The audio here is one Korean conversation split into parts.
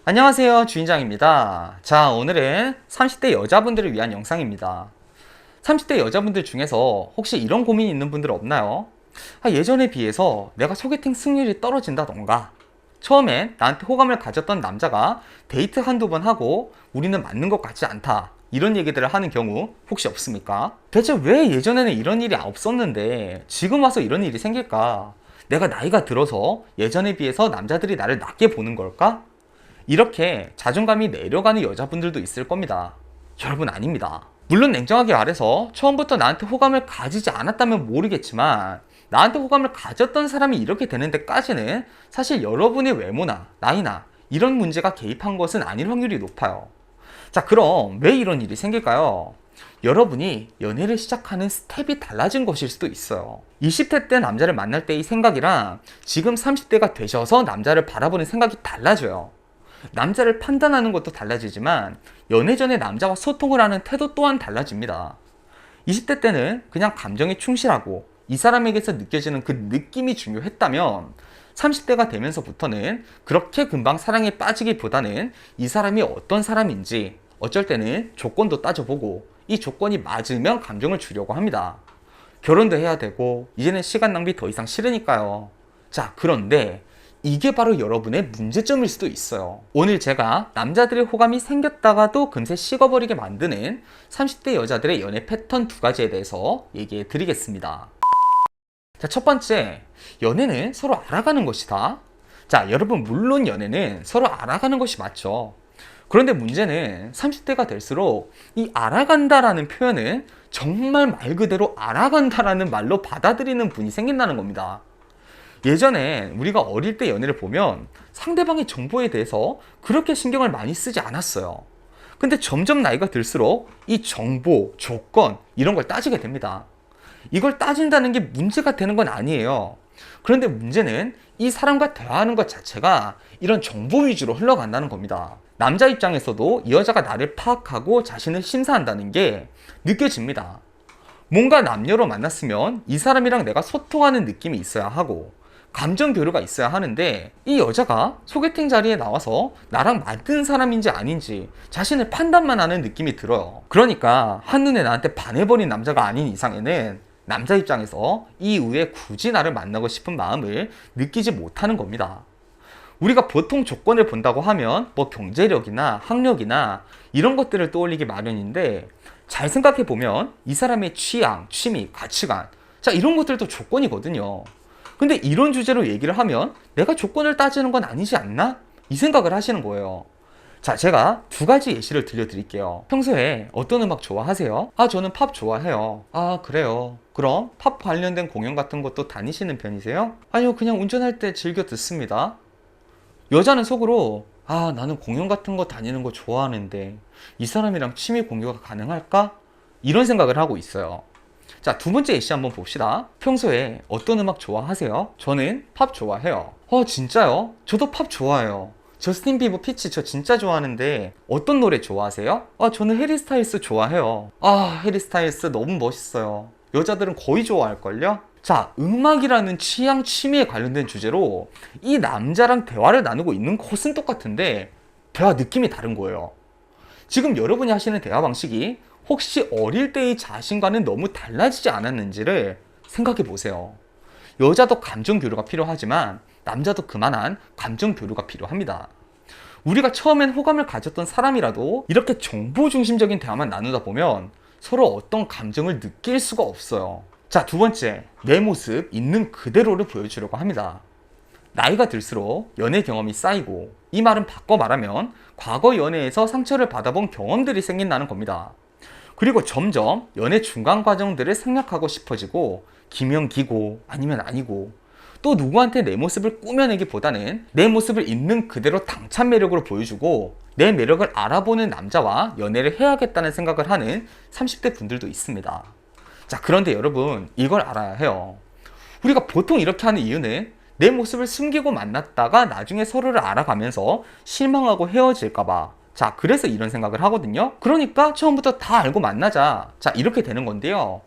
안녕하세요, 주인장입니다. 자, 오늘은 30대 여자분들을 위한 영상입니다. 30대 여자분들 중에서 혹시 이런 고민이 있는 분들 없나요? 예전에 비해서 내가 소개팅 승률이 떨어진다던가, 처음엔 나한테 호감을 가졌던 남자가 데이트 한두 번 하고 우리는 맞는 것 같지 않다, 이런 얘기들을 하는 경우 혹시 없습니까? 대체 왜 예전에는 이런 일이 없었는데 지금 와서 이런 일이 생길까? 내가 나이가 들어서 예전에 비해서 남자들이 나를 낮게 보는 걸까? 이렇게 자존감이 내려가는 여자분들도 있을 겁니다. 여러분, 아닙니다. 물론 냉정하게 말해서 처음부터 나한테 호감을 가지지 않았다면 모르겠지만, 나한테 호감을 가졌던 사람이 이렇게 되는 데까지는 사실 여러분의 외모나 나이나 이런 문제가 개입한 것은 아닐 확률이 높아요. 자, 그럼 왜 이런 일이 생길까요? 여러분이 연애를 시작하는 스텝이 달라진 것일 수도 있어요. 20대 때 남자를 만날 때의 생각이랑 지금 30대가 되셔서 남자를 바라보는 생각이 달라져요. 남자를 판단하는 것도 달라지지만 연애 전에 남자와 소통을 하는 태도 또한 달라집니다. 20대 때는 그냥 감정에 충실하고 이 사람에게서 느껴지는 그 느낌이 중요했다면 30대가 되면서부터는 그렇게 금방 사랑에 빠지기보다는 이 사람이 어떤 사람인지, 어쩔 때는 조건도 따져보고 이 조건이 맞으면 감정을 주려고 합니다. 결혼도 해야 되고 이제는 시간 낭비 더 이상 싫으니까요. 자, 그런데 이게 바로 여러분의 문제점일 수도 있어요. 오늘 제가 남자들의 호감이 생겼다가도 금세 식어버리게 만드는 30대 여자들의 연애 패턴 두 가지에 대해서 얘기해 드리겠습니다. 자, 첫 번째, 연애는 서로 알아가는 것이다. 자, 여러분, 물론 연애는 서로 알아가는 것이 맞죠. 그런데 문제는 30대가 될수록 이 알아간다라는 표현은 정말 말 그대로 알아간다라는 말로 받아들이는 분이 생긴다는 겁니다. 예전에 우리가 어릴 때 연애를 보면 상대방의 정보에 대해서 그렇게 신경을 많이 쓰지 않았어요. 근데 점점 나이가 들수록 이 정보, 조건, 이런 걸 따지게 됩니다. 이걸 따진다는 게 문제가 되는 건 아니에요. 그런데 문제는 이 사람과 대화하는 것 자체가 이런 정보 위주로 흘러간다는 겁니다. 남자 입장에서도 이 여자가 나를 파악하고 자신을 심사한다는 게 느껴집니다. 뭔가 남녀로 만났으면 이 사람이랑 내가 소통하는 느낌이 있어야 하고 감정 교류가 있어야 하는데, 이 여자가 소개팅 자리에 나와서 나랑 맞는 사람인지 아닌지 자신을 판단만 하는 느낌이 들어요. 그러니까 한눈에 나한테 반해버린 남자가 아닌 이상에는 남자 입장에서 이후에 굳이 나를 만나고 싶은 마음을 느끼지 못하는 겁니다. 우리가 보통 조건을 본다고 하면 뭐 경제력이나 학력이나 이런 것들을 떠올리기 마련인데, 잘 생각해보면 이 사람의 취향, 취미, 가치관, 자, 이런 것들도 조건이거든요. 근데 이런 주제로 얘기를 하면 내가 조건을 따지는 건 아니지 않나? 이 생각을 하시는 거예요. 자, 제가 두 가지 예시를 들려드릴게요. 평소에 어떤 음악 좋아하세요? 저는 팝 좋아해요. 그래요. 그럼 팝 관련된 공연 같은 것도 다니시는 편이세요? 아니요, 그냥 운전할 때 즐겨 듣습니다. 여자는 속으로 나는 공연 같은 거 다니는 거 좋아하는데 이 사람이랑 취미 공유가 가능할까? 이런 생각을 하고 있어요. 자, 두 번째 예시 한번 봅시다. 평소에 어떤 음악 좋아하세요? 저는 팝 좋아해요. 진짜요? 저도 팝 좋아해요. 저스틴 비버 피치 저 진짜 좋아하는데 어떤 노래 좋아하세요? 저는 해리 스타일스 좋아해요. 해리 스타일스 너무 멋있어요. 여자들은 거의 좋아할걸요? 자, 음악이라는 취향, 취미에 관련된 주제로 이 남자랑 대화를 나누고 있는 것은 똑같은데 대화 느낌이 다른 거예요. 지금 여러분이 하시는 대화 방식이 혹시 어릴 때의 자신과는 너무 달라지지 않았는지를 생각해 보세요. 여자도 감정 교류가 필요하지만 남자도 그만한 감정 교류가 필요합니다. 우리가 처음엔 호감을 가졌던 사람이라도 이렇게 정보 중심적인 대화만 나누다 보면 서로 어떤 감정을 느낄 수가 없어요. 자, 두 번째, 내 모습 있는 그대로를 보여주려고 합니다. 나이가 들수록 연애 경험이 쌓이고, 이 말은 바꿔 말하면 과거 연애에서 상처를 받아본 경험들이 생긴다는 겁니다. 그리고 점점 연애 중간 과정들을 생략하고 싶어지고, 기면 기고 아니면 아니고, 또 누구한테 내 모습을 꾸며내기보다는 내 모습을 있는 그대로 당찬 매력으로 보여주고 내 매력을 알아보는 남자와 연애를 해야겠다는 생각을 하는 30대 분들도 있습니다. 자, 그런데 여러분, 이걸 알아야 해요. 우리가 보통 이렇게 하는 이유는 내 모습을 숨기고 만났다가 나중에 서로를 알아가면서 실망하고 헤어질까봐, 자, 그래서 이런 생각을 하거든요. 그러니까 처음부터 다 알고 만나자, 자, 이렇게 되는 건데요.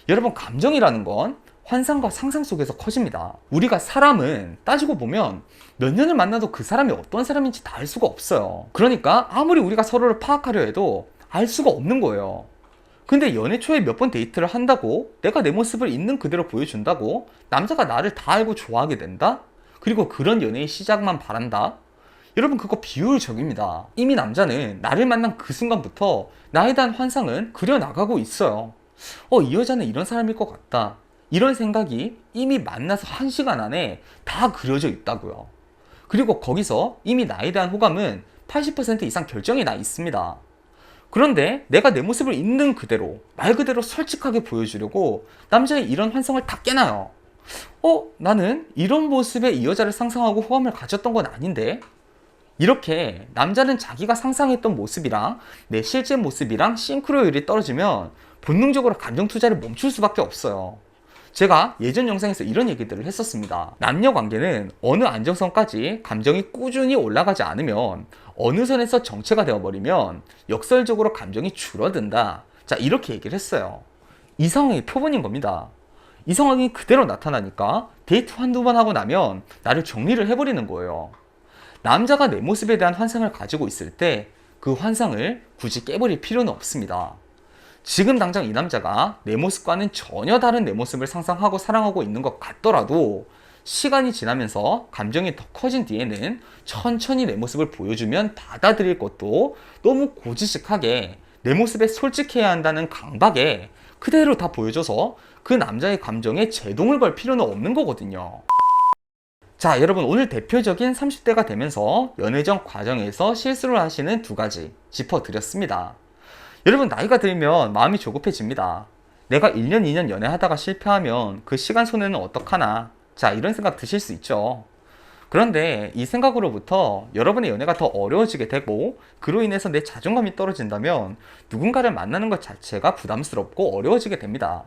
여러분, 감정이라는 건 환상과 상상 속에서 커집니다. 우리가 사람은 따지고 보면 몇 년을 만나도 그 사람이 어떤 사람인지 다 알 수가 없어요. 그러니까 아무리 우리가 서로를 파악하려 해도 알 수가 없는 거예요. 근데 연애 초에 몇 번 데이트를 한다고 내가 내 모습을 있는 그대로 보여준다고 남자가 나를 다 알고 좋아하게 된다? 그리고 그런 연애의 시작만 바란다? 여러분, 그거 비효율적입니다. 이미 남자는 나를 만난 그 순간부터 나에 대한 환상은 그려나가고 있어요. 이 여자는 이런 사람일 것 같다, 이런 생각이 이미 만나서 1시간 안에 다 그려져 있다고요. 그리고 거기서 이미 나에 대한 호감은 80% 이상 결정이 나 있습니다. 그런데 내가 내 모습을 있는 그대로, 말 그대로 솔직하게 보여주려고 남자의 이런 환상을 다 깨나요. 나는 이런 모습의 이 여자를 상상하고 호감을 가졌던 건 아닌데? 이렇게 남자는 자기가 상상했던 모습이랑 내 실제 모습이랑 싱크로율이 떨어지면 본능적으로 감정 투자를 멈출 수밖에 없어요. 제가 예전 영상에서 이런 얘기들을 했었습니다. 남녀 관계는 어느 안정선까지 감정이 꾸준히 올라가지 않으면, 어느 선에서 정체가 되어버리면 역설적으로 감정이 줄어든다. 자, 이렇게 얘기를 했어요. 이 상황의 표본인 겁니다. 이 상황이 그대로 나타나니까 데이트 한두 번 하고 나면 나를 정리를 해버리는 거예요. 남자가 내 모습에 대한 환상을 가지고 있을 때 그 환상을 굳이 깨버릴 필요는 없습니다. 지금 당장 이 남자가 내 모습과는 전혀 다른 내 모습을 상상하고 사랑하고 있는 것 같더라도 시간이 지나면서 감정이 더 커진 뒤에는 천천히 내 모습을 보여주면 받아들일 것도 너무 고지식하게 내 모습에 솔직해야 한다는 강박에 그대로 다 보여줘서 그 남자의 감정에 제동을 걸 필요는 없는 거거든요. 자, 여러분, 오늘 대표적인 30대가 되면서 연애전 과정에서 실수를 하시는 2가지 짚어드렸습니다. 여러분, 나이가 들면 마음이 조급해집니다. 내가 1년, 2년 연애하다가 실패하면 그 시간 손해는 어떡하나. 자, 이런 생각 드실 수 있죠. 그런데 이 생각으로부터 여러분의 연애가 더 어려워지게 되고, 그로 인해서 내 자존감이 떨어진다면 누군가를 만나는 것 자체가 부담스럽고 어려워지게 됩니다.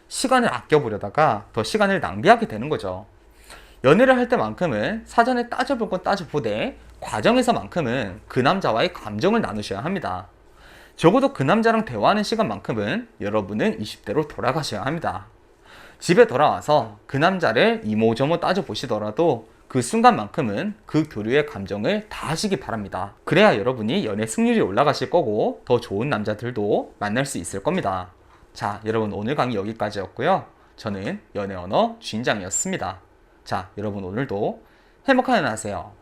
시간을 아껴보려다가 더 시간을 낭비하게 되는 거죠. 연애를 할 때만큼은 사전에 따져볼 건 따져보되 과정에서만큼은 그 남자와의 감정을 나누셔야 합니다. 적어도 그 남자랑 대화하는 시간만큼은 여러분은 20대로 돌아가셔야 합니다. 집에 돌아와서 그 남자를 이모저모 따져보시더라도 그 순간만큼은 그 교류의 감정을 다 하시기 바랍니다. 그래야 여러분이 연애 승률이 올라가실 거고 더 좋은 남자들도 만날 수 있을 겁니다. 자, 여러분, 오늘 강의 여기까지였고요. 저는 연애 언어 주인장이었습니다. 자, 여러분, 오늘도 행복한 연애 하세요.